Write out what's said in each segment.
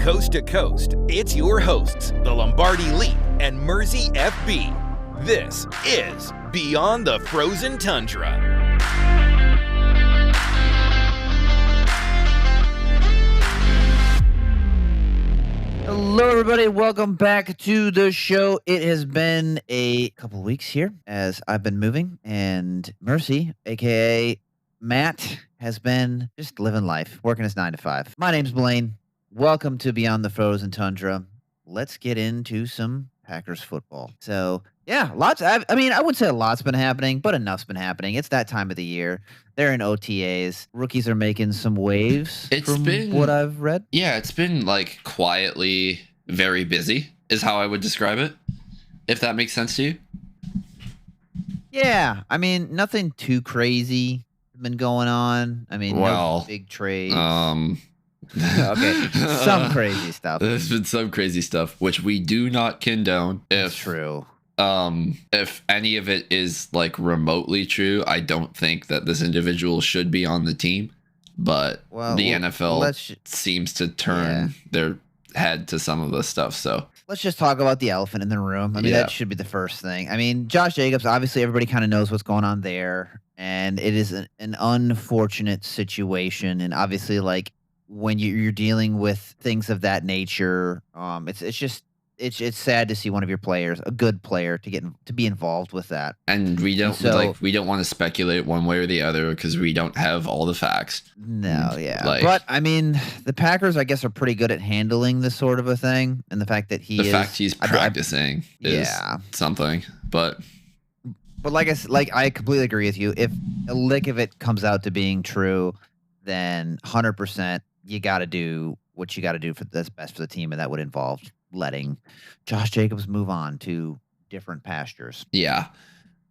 coast to coast, it's your hosts, the Lombardi Leap and Mersey FB. This is Beyond the Frozen Tundra. Hello, everybody. Welcome back to the show. It has been a couple weeks here as I've been moving, and Mersey, a.k.a. Matt, has been just living life, working his 9 to 5. My name's Blayne. Welcome to Beyond the Frozen Tundra. Let's get into some Packers football. So, yeah, lots. I would say a lot's been happening, but enough's been happening. It's that time of the year. They're in OTAs. Rookies are making some waves from what I've read. Yeah, it's been like quietly very busy is how I would describe it, if that makes sense to you. Yeah, I mean, nothing too crazy been going on. I mean, no big trades. Okay, some crazy stuff. There's been some crazy stuff, which we do not condone. That's true. If any of it is like remotely true, I don't think that this individual should be on the team. But the NFL seems to turn their head to some of this stuff. So let's just talk about the elephant in the room. I mean, that should be the first thing. I mean, Josh Jacobs, obviously everybody kind of knows what's going on there. And it is an unfortunate situation. And obviously, like, when you're dealing with things of that nature, it's sad to see one of your players, a good player, to be involved with that. And we don't want to speculate one way or the other because we don't have all the facts. No, yeah. But I mean, the Packers, I guess, are pretty good at handling this sort of a thing, and the fact that he's practicing is something. But I completely agree with you. If a lick of it comes out to being true, then 100% you got to do what you got to do that's best for the team, and that would involve letting Josh Jacobs move on to different pastures. Yeah.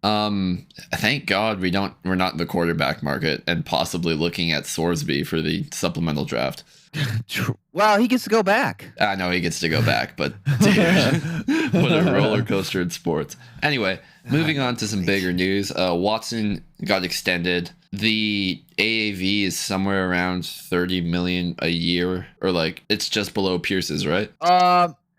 Thank God we're not in the quarterback market and possibly looking at Sorsby for the supplemental draft. Well, he gets to go back. I know he gets to go back, but dude, what a roller coaster in sports. Anyway, moving on to some bigger news. Watson got extended. The AAV is somewhere around $30 million a year, or like it's just below Pierce's, right?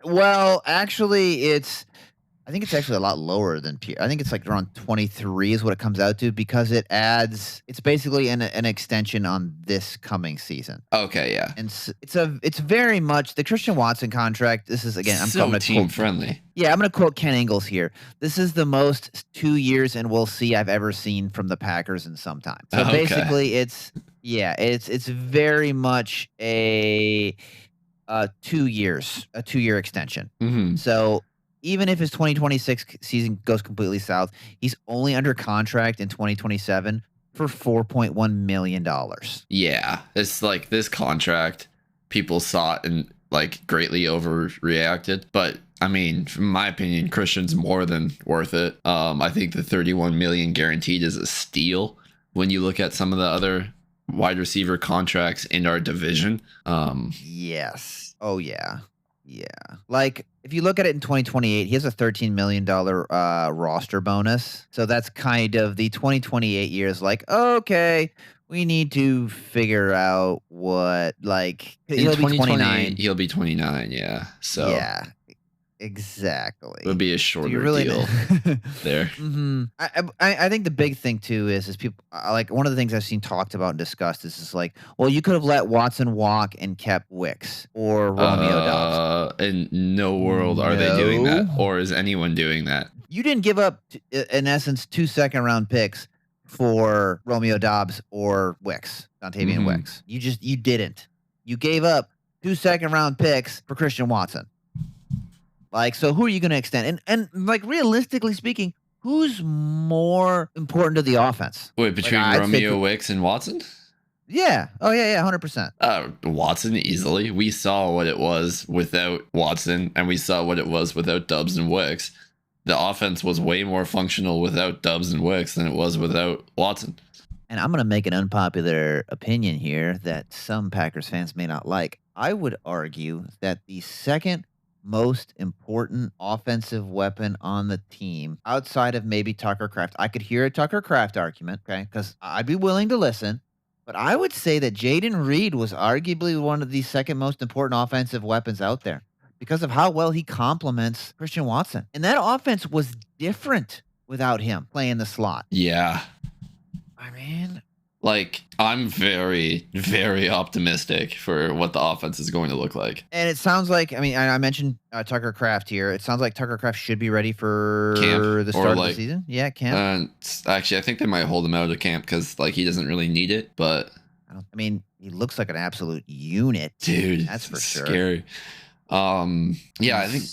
Well, actually, I think it's actually a lot lower than Pierce. I think it's like around 23 is what it comes out to, because it's basically an extension on this coming season. Okay, yeah. And it's very much the Christian Watson contract. This is, again, I'm team friendly. Yeah, I'm going to quote Ken Ingalls here. This is the most 2 years and we'll see I've ever seen from the Packers in some time. So basically it's very much a 2 years, a 2-year extension. Mm-hmm. So even if his 2026 season goes completely south, he's only under contract in 2027 for $4.1 million. Yeah, it's like this contract, people saw it and like greatly overreacted. But I mean, from my opinion, Christian's more than worth it. I think the $31 million guaranteed is a steal when you look at some of the other wide receiver contracts in our division. Yes. Oh, yeah. Yeah. Like, if you look at it in 2028, he has a $13 million roster bonus. So that's kind of the 2028 years, like, okay, we need to figure out what, like, he'll be 29. He'll be 29, yeah. So yeah. Exactly. It would be a shorter deal there. Mm-hmm. I think the big thing too is people like one of the things I've seen talked about and discussed is like, well, you could have let Watson walk and kept Wicks or Romeo Doubs. In no world are they doing that, or is anyone doing that? You didn't give up, in essence, 2 second-round picks for Romeo Doubs or Wicks, Dontavian Wicks. You didn't. You gave up 2 second-round picks for Christian Watson. Like, so who are you going to extend? And like, realistically speaking, who's more important to the offense? Wait, between Romeo, Wicks, and Watson? Yeah. Oh, yeah, 100%. Watson, easily. We saw what it was without Watson, and we saw what it was without Doubs and Wicks. The offense was way more functional without Doubs and Wicks than it was without Watson. And I'm going to make an unpopular opinion here that some Packers fans may not like. I would argue that the second most important offensive weapon on the team outside of maybe Tucker Kraft. I could hear a Tucker Kraft argument, okay, because I'd be willing to listen. But I would say that Jaden Reed was arguably one of the second most important offensive weapons out there because of how well he complements Christian Watson. And that offense was different without him playing the slot. Yeah. I mean, like, I'm very, very optimistic for what the offense is going to look like. And it sounds like, I mean, I mentioned Tucker Kraft here. It sounds like Tucker Kraft should be ready for Camp, the start of the season. Yeah, camp. Actually, I think they might hold him out of camp because, like, he doesn't really need it. But I mean, he looks like an absolute unit, dude. That's for sure. Scary. Yeah, I think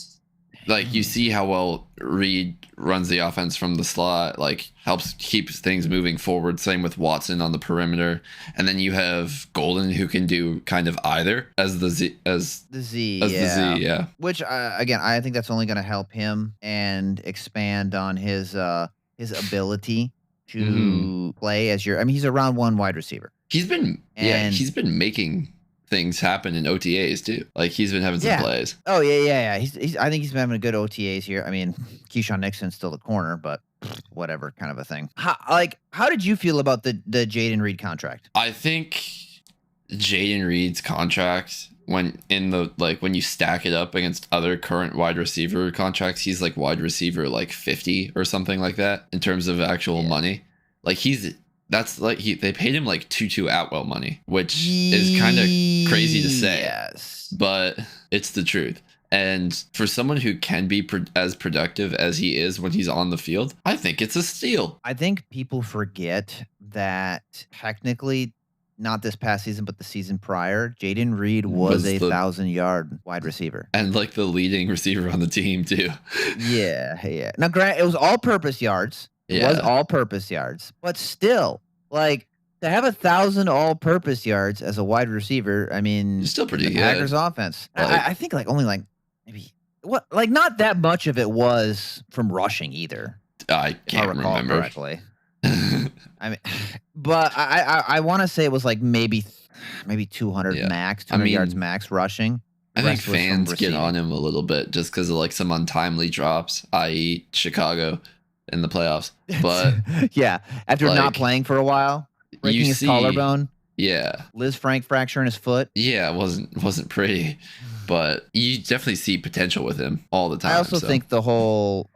like you see how well Reed runs the offense from the slot, like helps keeps things moving forward. Same with Watson on the perimeter, and then you have Golden who can do kind of either as the Z. Yeah. Which again, I think that's only going to help him and expand on his ability to play as your. I mean, he's a round one wide receiver. He's been making things happen in OTAs too. Like he's been having some plays. Oh yeah. He's I think he's been having a good OTAs here. I mean, Keyshawn Nixon's still the corner, but whatever kind of a thing. How did you feel about the Jaden Reed contract? I think Jaden Reed's contract, when you stack it up against other current wide receiver contracts, he's like wide receiver like 50 or something like that in terms of actual money. Like they paid him like Tutu Atwell money, which is kind of crazy to say, but it's the truth. And for someone who can be as productive as he is when he's on the field, I think it's a steal. I think people forget that technically, not this past season, but the season prior, Jaden Reed was a 1,000-yard wide receiver. And like the leading receiver on the team too. Yeah. Now, granted, it was all-purpose yards. It was all-purpose yards, but still, like to have 1,000 all-purpose yards as a wide receiver, I mean, it's still pretty good. Packers offense. I think only maybe not that much of it was from rushing either. I can't remember correctly. I mean, but I want to say it was like maybe 200 max, 200 yards max rushing. I think fans get on him a little bit just because of like some untimely drops, i.e. Chicago in the playoffs. But after not playing for a while, breaking his collarbone. Yeah. Liz Frank fracturing his foot. Yeah, it wasn't pretty. But you definitely see potential with him all the time. I also think the whole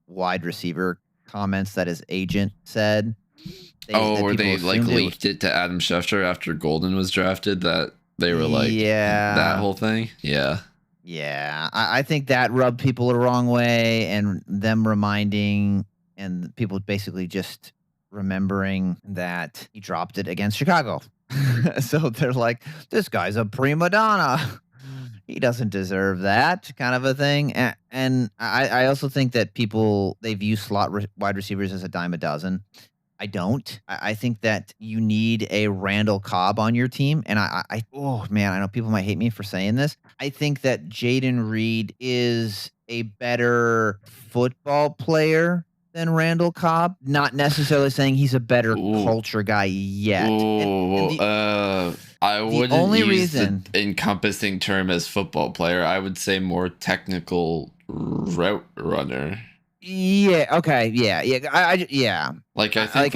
wide receiver comments that his agent said. Where they like leaked it to Adam Schefter after Golden was drafted, that they were like, that whole thing. Yeah. Yeah, I think that rubbed people the wrong way, and them reminding and people basically just remembering that he dropped it against Chicago. So they're like, this guy's a prima donna. He doesn't deserve that kind of a thing. And I also think that they view slot wide receivers as a dime a dozen. I don't. I think that you need a Randall Cobb on your team. And I know people might hate me for saying this. I think that Jaden Reed is a better football player than Randall Cobb. Not necessarily saying he's a better culture guy yet. I wouldn't use the encompassing term as football player. I would say more technical route runner. Yeah. Okay. Yeah. Like I think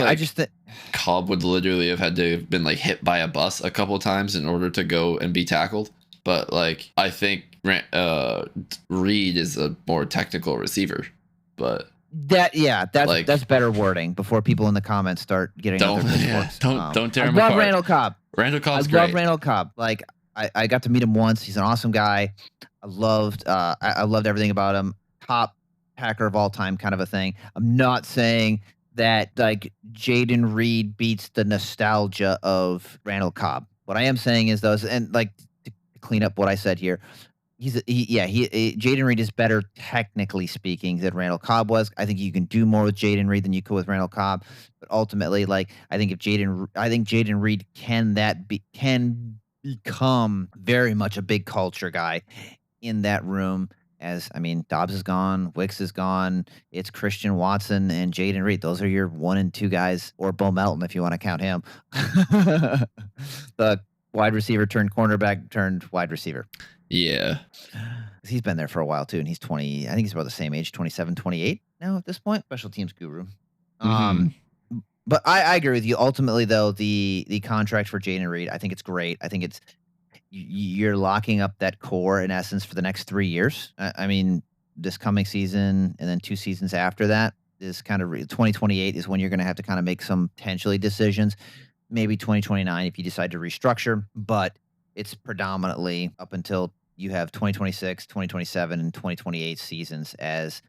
Cobb would literally have had to have been like hit by a bus a couple of times in order to go and be tackled. But like I think Reed is a more technical receiver. But that's better wording before people in the comments start getting don't tear him apart. I love Randall Cobb. Randall Cobb's great. I love Randall Cobb. Like I got to meet him once. He's an awesome guy. I loved everything about him. Top Packer of all time kind of a thing. I'm not saying that like Jaden Reed beats the nostalgia of Randall Cobb. What I am saying is and like to clean up what I said here, Jaden Reed is better technically speaking than Randall Cobb was. I think you can do more with Jaden Reed than you could with Randall Cobb. But ultimately, like I think Jaden Reed can become very much a big culture guy in that room. Dobbs is gone, Wicks is gone. It's Christian Watson and Jaden Reed. Those are your 1 and 2 guys, or Bo Melton if you want to count him. The wide receiver turned cornerback turned wide receiver. Yeah. He's been there for a while too, and he's 20. I think he's about the same age, 27, 28 now at this point. Special teams guru. But I agree with you. Ultimately, though, the contract for Jaden Reed, I think it's great. I think you're locking up that core in essence for the next 3 years. I mean, this coming season and then 2 seasons after that is kind of 2028 is when you're going to have to kind of make some potentially decisions. Maybe 2029 if you decide to restructure, but it's predominantly up until you have 2026, 2027, and 2028 seasons as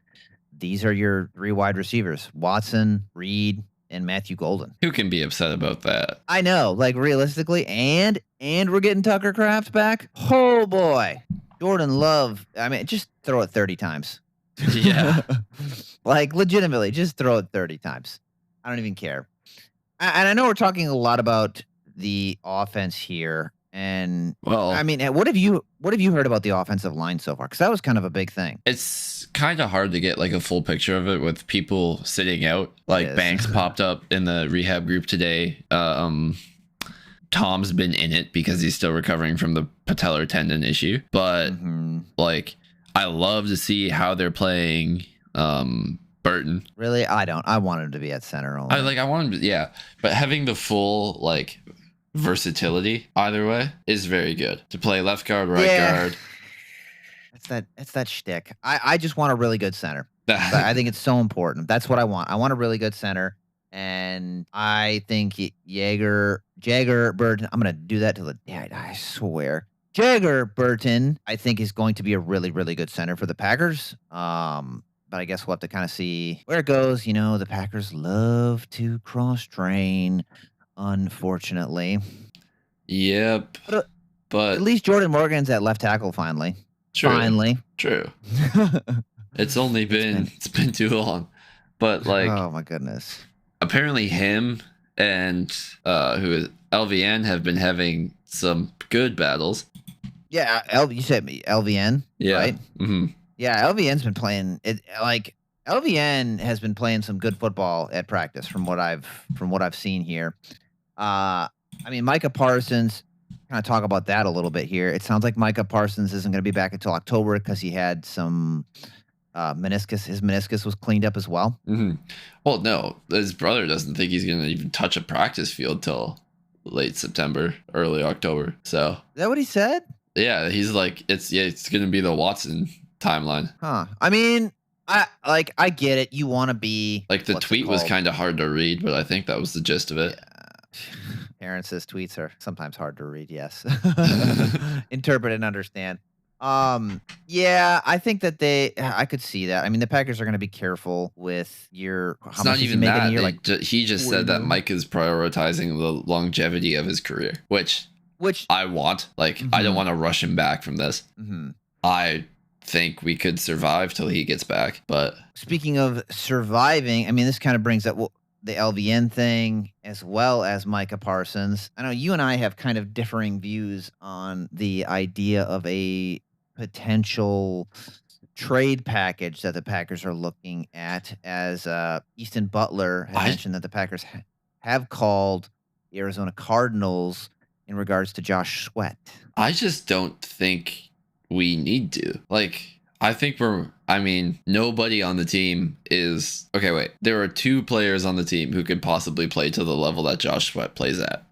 these are your 3 wide receivers: Watson, Reed, and Matthew Golden. Who can be upset about that? I know, like realistically, and we're getting Tucker Kraft back. Oh boy, Jordan Love. I mean, just throw it 30 times. Yeah. Like legitimately, just throw it 30 times. I don't even care. And I know we're talking a lot about the offense here. And Well, I mean, what have you heard about the offensive line so far? Because that was kind of a big thing. it's kind of hard to get like a full picture of it with people sitting out. Like is. Banks popped up in the rehab group today. Tom's been in it because he's still recovering from the patellar tendon issue. But like, I love to see how they're playing Burton. Really, I don't. I want him to be at center only. I want him to, yeah. But having the full like versatility either way is very good. To play left guard, right guard. It's that shtick. I just want a really good center. I think it's so important. That's what I want. I want a really good center. And I think Jagger Burton, I'm going to do that till the day, I swear. Jagger Burton, I think, is going to be a really, really good center for the Packers. But I guess we'll have to kind of see where it goes. You know, the Packers love to cross-train, unfortunately. Yep. But at least Jordan Morgan's at left tackle finally. True. Finally. True. It's been too long. But like, oh my goodness. Apparently him and who is LVN have been having some good battles. Yeah, you said LVN, yeah. Right? Mm-hmm. Yeah, LVN's been playing it. Like LVN has been playing some good football at practice from what I've seen here. I mean, Micah Parsons. Kind of talk about that a little bit here. It sounds like Micah Parsons isn't going to be back until October because he had some meniscus. His meniscus was cleaned up as well. Mm-hmm. Well, no, his brother doesn't think he's going to even touch a practice field till late September, early October. So is that what he said? Yeah, he's like, it's going to be the Watson timeline. Huh. I mean, I get it. You want to be like the tweet was kind of hard to read, but I think that was the gist of it. Yeah. Aaron says tweets are sometimes hard to read. Yes. Interpret and understand. Yeah, I think that I could see that. I mean, the Packers are going to be careful with it's not even that. He just said that Mike is prioritizing the longevity of his career, which I want. Like, I don't want to rush him back from this. I think we could survive till he gets back. But speaking of surviving, I mean, this kind of brings up the LVN thing as well as Micah Parsons. I know you and I have kind of differing views on the idea of a potential trade package that the Packers are looking at, as Easton Butler had mentioned that the Packers have called the Arizona Cardinals in regards to Josh Sweat. I just don't think we need to. Like, I think nobody on the team is... Okay, wait. There are 2 players on the team who could possibly play to the level that Josh Sweat plays at,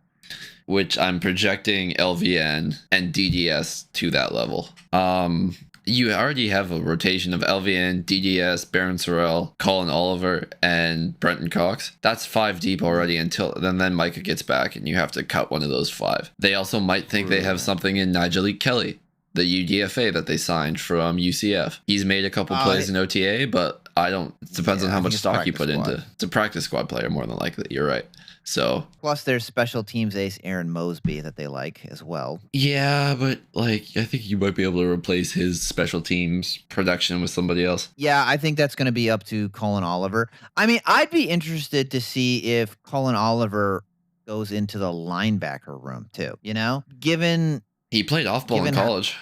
which I'm projecting LVN and DDS to that level. You already have a rotation of LVN, DDS, Baron Sorrell, Colin Oliver, and Brenton Cox. That's 5 deep already until then Micah gets back and you have to cut one of those 5. They also might think they have something in Nigel Kelly, the UDFA that they signed from UCF. He's made a couple plays in OTA, but it depends on how much stock you put into. It's a practice squad player more than likely. You're right. So plus there's special teams ace Aaron Mosby that they like as well. Yeah, but like, I think you might be able to replace his special teams production with somebody else. Yeah, I think that's going to be up to Colin Oliver. I mean, I'd be interested to see if Colin Oliver goes into the linebacker room too, you know, given he played off ball in college.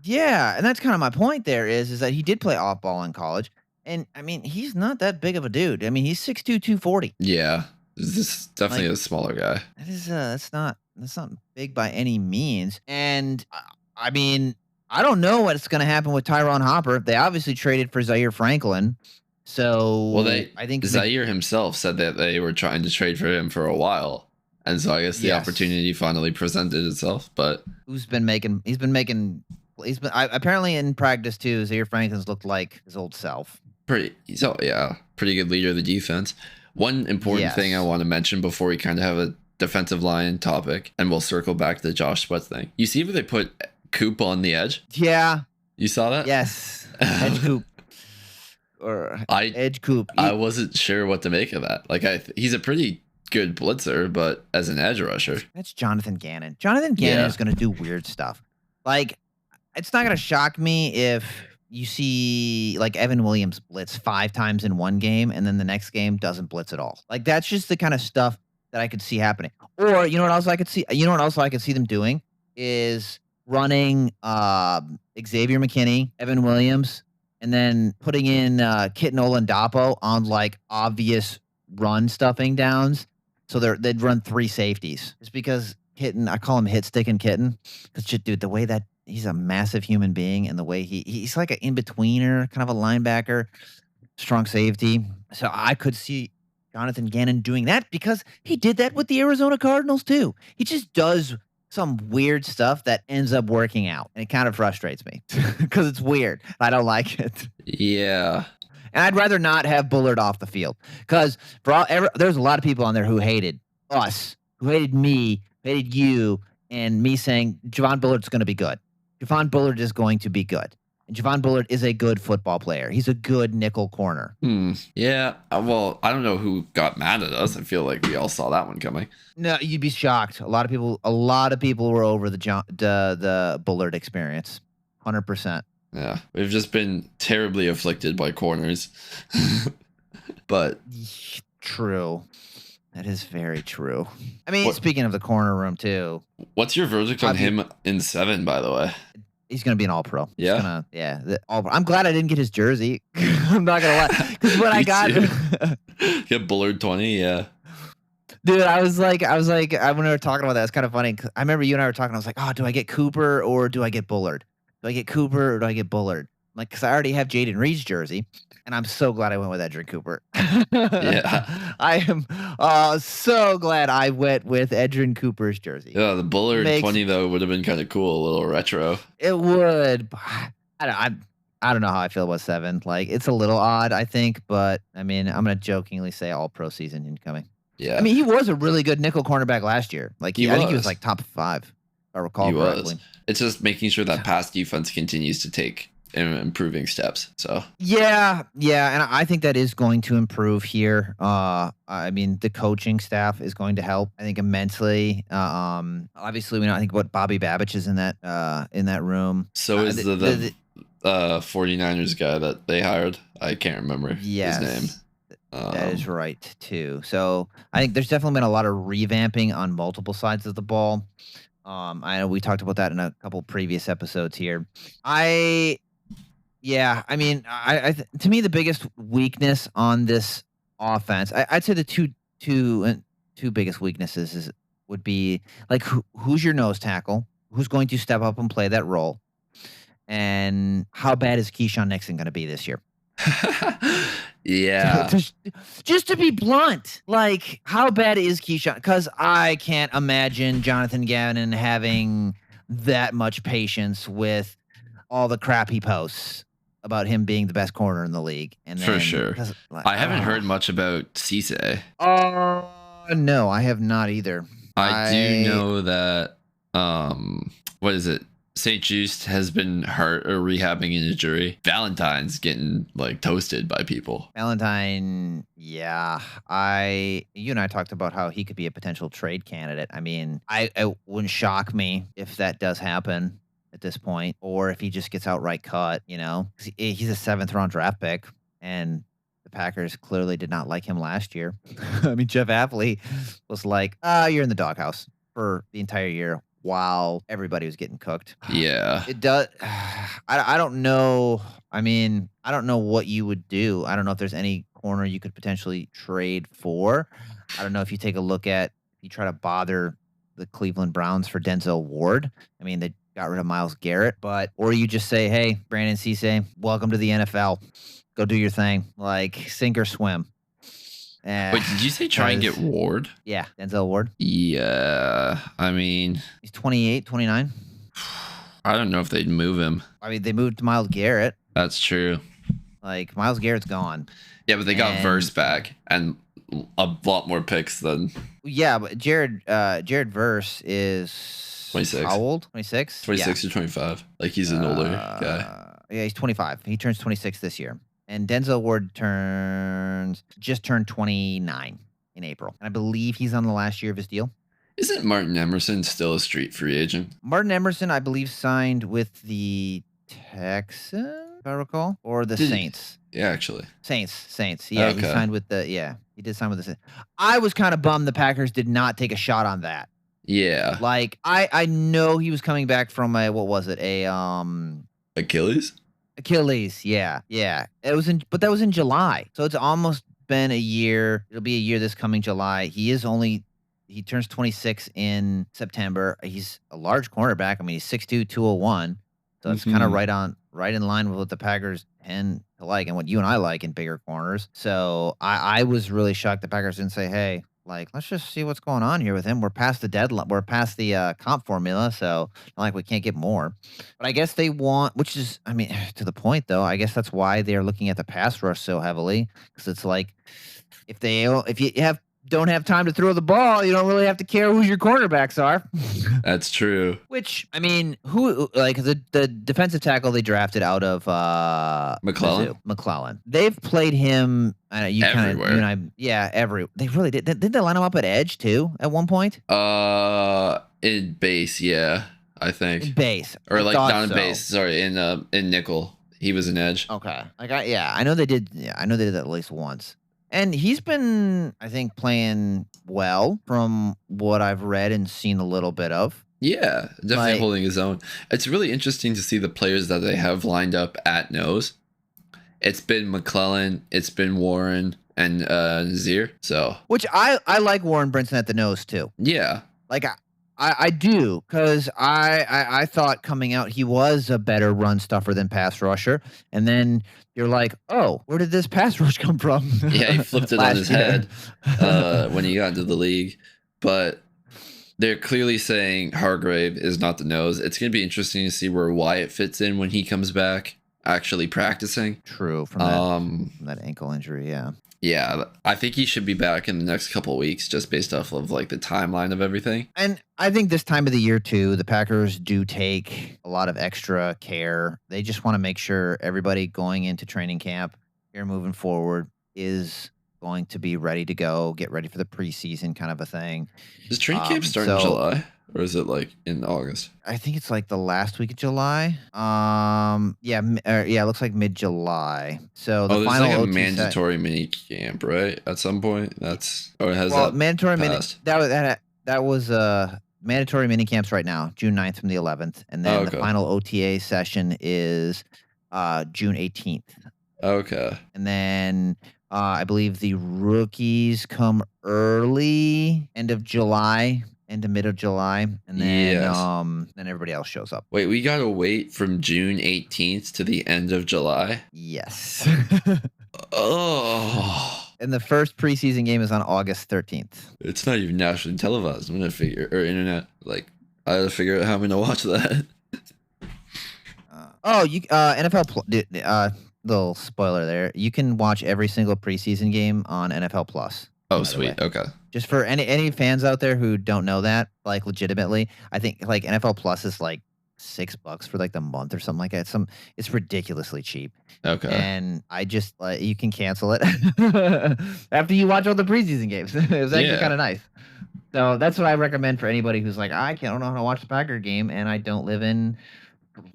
Yeah, and that's kind of my point there is that he did play off ball in college. And I mean, he's not that big of a dude. I mean, he's 6'2", 240. Yeah. This is definitely a smaller guy. That is that's not big by any means. And I mean, I don't know what's going to happen with Tyron Hopper. They obviously traded for Zaire Franklin. So Well, I think Zaire himself said that they were trying to trade for him for a while, and so I guess the opportunity finally presented itself. But he's been apparently in practice too. Zaire Franklin's looked like his old self. pretty good leader of the defense. One important thing I want to mention before we kind of have a defensive line topic, and we'll circle back to the Josh Sweat thing. You see where they put Coop on the edge? Yeah. You saw that? Yes. Edge Coop. Or Edge Coop. I wasn't sure what to make of that. Like, he's a pretty good blitzer, but as an edge rusher. That's Jonathan Gannon. Jonathan Gannon is going to do weird stuff. Like, it's not going to shock me if you see like Evan Williams blitz 5 times in one game and then the next game doesn't blitz at all. Like, that's just the kind of stuff that I could see happening. Or you know what else I could see? You know what else I could see them doing is running Xavier McKinney, Evan Williams, and then putting in Kitten Oladapo on like obvious run stuffing downs. So they'd run 3 safeties. Just because Kitten, I call him Hit Stick and Kitten, because dude, the way that he's a massive human being, and the way he's like an in-betweener, kind of a linebacker, strong safety. So I could see Jonathan Gannon doing that because he did that with the Arizona Cardinals too. He just does some weird stuff that ends up working out, and it kind of frustrates me because it's weird. I don't like it. Yeah. And I'd rather not have Bullard off the field because there's a lot of people on there who hated us, who hated me, hated you, and me saying Javon Bullard's going to be good. Javon Bullard is going to be good. And Javon Bullard is a good football player. He's a good nickel corner. Yeah. Well, I don't know who got mad at us. I feel like we all saw that one coming. No, you'd be shocked. A lot of people were over the Bullard experience. 100%. Yeah. We've just been terribly afflicted by corners. But true. That is very true. I mean, speaking of the corner room too. What's your verdict on him in 7, by the way? He's going to be an all-pro. Yeah? I'm glad I didn't get his jersey. I'm not going to lie. Because when I got... Get Bullard 20, yeah. Dude, I was like, when we were talking about that, it's kind of funny. I remember you and I were talking. I was like, oh, do I get Cooper or do I get Bullard? Do I get Cooper or do I get Bullard? Like, because I already have Jaden Reed's jersey, and I'm so glad I went with Edgerrin Cooper. Yeah. I am so glad I went with Edgerrin Cooper's jersey. Yeah, the Bullard 20, though, would have been kind of cool, a little retro. It would. I don't know how I feel about 7. Like, it's a little odd, I think, but, I mean, I'm going to jokingly say all-pro season incoming. Yeah. I mean, he was a really good nickel cornerback last year. Like, I think he was like top 5, if I recall correctly. It's just making sure that pass defense continues to take improving steps. So yeah, and I think that is going to improve here. I mean, the coaching staff is going to help, I think, immensely. Obviously, we know, I think what Bobby Babich is in that room. So is the 49ers guy that they hired. I can't remember his name. That is right too. So I think there's definitely been a lot of revamping on multiple sides of the ball. I know we talked about that in a couple previous episodes here. I mean, to me, the biggest weakness on this offense, I'd say the two biggest weaknesses would be like who's your nose tackle, who's going to step up and play that role, and how bad is Keyshawn Nixon going to be this year? Yeah. Just to be blunt, like, how bad is Keyshawn? Because I can't imagine Jonathan Gannon having that much patience with all the crap he posts about him being the best corner in the league. And then, for sure. I haven't heard much about Cisse. No, I have not either. I do know that, what is it? St. Just has been hurt or rehabbing an injury. Valentine's getting like toasted by people. Valentine, yeah. You and I talked about how he could be a potential trade candidate. I mean, it wouldn't shock me if that does happen at this point, or if he just gets outright cut. You know, he's a 7th round draft pick, and the Packers clearly did not like him last year. I mean, Jeff Appley was like, "You're in the doghouse for the entire year." While everybody was getting cooked. Yeah. It does. I don't know. I mean, I don't know what you would do. I don't know if there's any corner you could potentially trade for. I don't know if you take a look at, if you try to bother the Cleveland Browns for Denzel Ward. I mean, they got rid of Myles Garrett, or you just say, hey, Brandon Cisse, welcome to the NFL. Go do your thing, like sink or swim. Wait, did you say try and get Ward? Yeah, Denzel Ward. Yeah, I mean, he's 28, 29. I don't know if they'd move him. I mean, they moved Myles Garrett. That's true. Like Myles Garrett's gone. Yeah, but they got Verse back and a lot more picks than. Yeah, but Jared Verse is 26. How old? 26. 26 or 25. Like he's an older guy. Yeah, he's 25. He turns 26 this year. And Denzel Ward just turned 29 in April. And I believe he's on the last year of his deal. Isn't Martin Emerson still a street free agent? Martin Emerson, I believe, signed with the Texans, if I recall, or the Saints. Yeah, actually. Saints. Yeah, okay. He signed with he did sign with the Saints. I was kind of bummed the Packers did not take a shot on that. Yeah. Like, I know he was coming back from Achilles? Achilles, yeah. But that was in July. So it's almost been a year. It'll be a year this coming July. He turns 26 in September. He's a large cornerback. I mean, he's 6'2", 201. So it's kind of right in line with what the Packers tend to like and what you and I like in bigger corners. So I was really shocked the Packers didn't say, hey, like, let's just see what's going on here with him. We're past the deadline. We're past the comp formula, so not like we can't get more. But I guess they want, which is, I mean, to the point though. I guess that's why they're looking at the pass rush so heavily, because it's like if you don't have time to throw the ball, you don't really have to care who your cornerbacks are. That's true. Which, I mean, who like the defensive tackle they drafted out of McClellan. They've played him. Everywhere. They really did. Didn't they line him up at edge too at one point? In base, yeah, I think. In base, or like not in base. Sorry, in nickel, he was an edge. Okay, I know they did. Yeah, I know they did that at least once. And he's been, I think, playing well from what I've read and seen a little bit of. Yeah, definitely holding his own. It's really interesting to see the players that they have lined up at nose. It's been McClellan, it's been Warren, and Nazir. So, which I like Warren Brinson at the nose too. Yeah, like I do, because I thought coming out he was a better run stuffer than pass rusher, and then you're like, oh, where did this pass rush come from? Yeah, he flipped it on his head when he got into the league. But they're clearly saying Hargrave is not the nose. It's going to be interesting to see where Wyatt fits in when he comes back actually practicing. True, from that ankle injury, yeah. Yeah, I think he should be back in the next couple of weeks, just based off of like the timeline of everything. And I think this time of the year too, the Packers do take a lot of extra care. They just want to make sure everybody going into training camp here moving forward is going to be ready to go, get ready for the preseason kind of a thing. Does training camp start in July? Or is it like in August? I think it's like the last week of July. It looks like mid-July. So the final there's like a mandatory mini camp, right? At some point, mandatory mini. That was mandatory mini camps right now, June 9th from the 11th, and then the final OTA session is June 18th. Okay. And then I believe the rookies come early, end of July. Into mid of July, and then then everybody else shows up. Wait, we gotta wait from June 18th to the end of July? Yes. Oh. And the first preseason game is on August 13th. It's not even nationally televised. I'm gonna internet. Like, I gotta figure out how I'm gonna watch that. NFL little spoiler there. You can watch every single preseason game on NFL Plus. Oh, sweet. Okay. Just for any fans out there who don't know that, like legitimately, I think like NFL Plus is like $6 for like the month or something like that. It's ridiculously cheap. Okay. And I just you can cancel it after you watch all the preseason games. It was actually kind of nice. So that's what I recommend for anybody who's like, I don't know how to watch the Packer game and I don't live in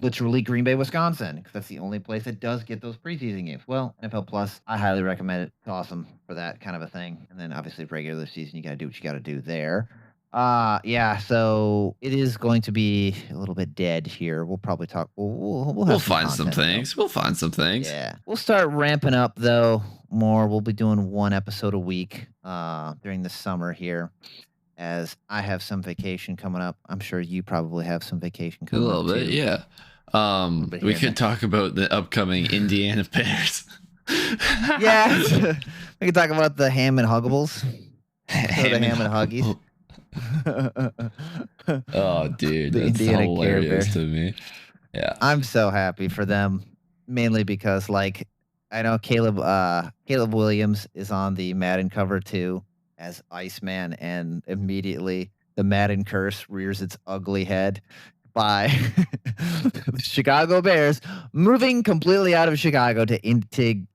literally Green Bay, Wisconsin, because that's the only place that does get those preseason games. Well, NFL Plus, I highly recommend it. It's awesome for that kind of a thing. And then obviously regular season, you got to do what you got to do there. So it is going to be a little bit dead here. We'll probably talk. We'll find some things. Though. We'll find some things. Yeah, we'll start ramping up though more. We'll be doing one episode a week during the summer here. As I have some vacation coming up. I'm sure you probably have some vacation coming up. A little bit, yeah. We could talk about the upcoming Indiana Bears. Yeah. We can talk about the ham and huggables. The ham and huggies. Oh, dude, The that's Indiana Care hilarious Bear. to me. Yeah. I'm so happy for them, mainly because like I know Caleb Williams is on the Madden cover too as Iceman, and immediately the Madden curse rears its ugly head by the Chicago Bears moving completely out of Chicago to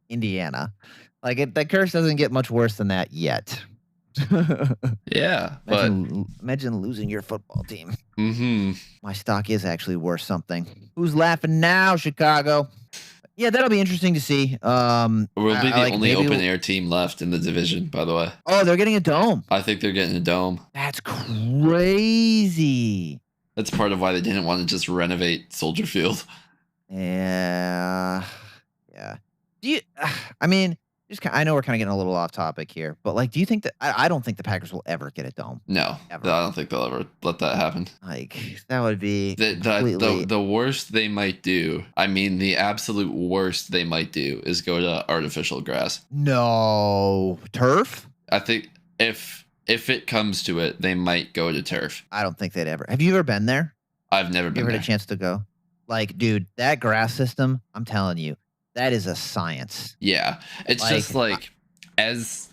Indiana. Like that curse doesn't get much worse than that yet. Yeah, but Imagine losing your football team. mm-hmm. My stock is actually worth something. Who's laughing now, Chicago? Yeah, that'll be interesting to see. We'll be the only maybe open air team left in the division, by the way. Oh, they're getting a dome. I think they're getting a dome. That's crazy. That's part of why they didn't want to just renovate Soldier Field. Yeah. Do you? I mean, I know we're kind of getting a little off topic here, but like, do you think that I don't think the Packers will ever get a dome? No, Ever. I don't think they'll ever let that happen. Like, that would be The worst they might do. I mean, the absolute worst they might do is go to artificial grass. No turf. I think if it comes to it, they might go to turf. I don't think they'd ever. Have you ever been there? I've never been Ever there. had a chance to go? Like, dude, that grass system, I'm telling you, that is a science. Yeah, it's just like as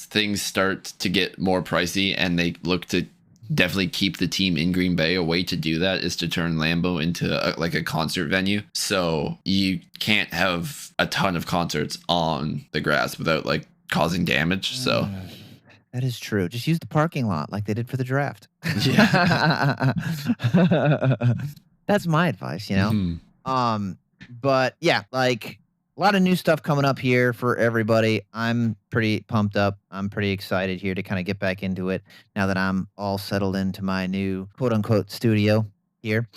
things start to get more pricey and they look to definitely keep the team in Green Bay, a way to do that is to turn Lambeau into a concert venue. So you can't have a ton of concerts on the grass without like causing damage. So that is true. Just use the parking lot like they did for the draft. Yeah. That's my advice, you know? Mhm. But yeah, like a lot of new stuff coming up here for everybody. I'm pretty pumped up. I'm pretty excited here to kind of get back into it now that I'm all settled into my new quote unquote studio here.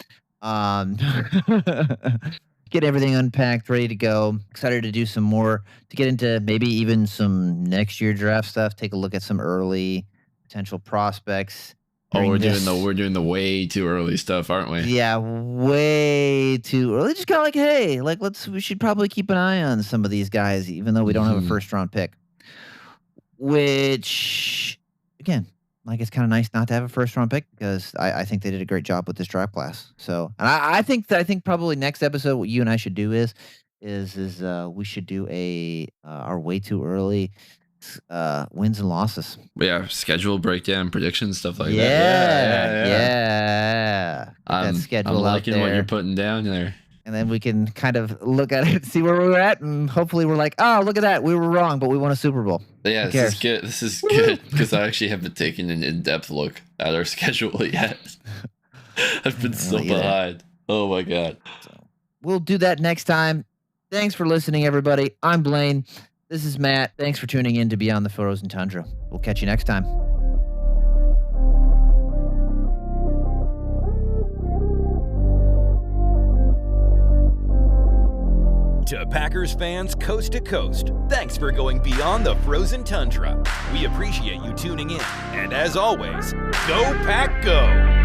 Get everything unpacked, ready to go. Excited to do some more, to get into maybe even some next year draft stuff. Take a look at some early potential prospects. Oh, we're doing the way too early stuff, aren't we? Yeah, way too early. Just kind of like, hey, like we should probably keep an eye on some of these guys, even though we don't have a first round pick. Which, again, like it's kind of nice not to have a first round pick because I think they did a great job with this draft class. So, and I think probably next episode what you and I should do is we should do our way too early wins and losses. Yeah, schedule breakdown, predictions, stuff like that. Yeah. I'm liking what you're putting down there. And then we can kind of look at it, see where we're at, and hopefully we're like, oh, look at that. We were wrong, but we won a Super Bowl. Yeah, this is good. This is good because I actually haven't taken an in-depth look at our schedule yet. I've been so behind. Oh, my God. So we'll do that next time. Thanks for listening, everybody. I'm Blayne. This is Matt. Thanks for tuning in to Beyond the Frozen Tundra. We'll catch you next time. To Packers fans coast to coast, thanks for going beyond the frozen tundra. We appreciate you tuning in. And as always, go Pack Go!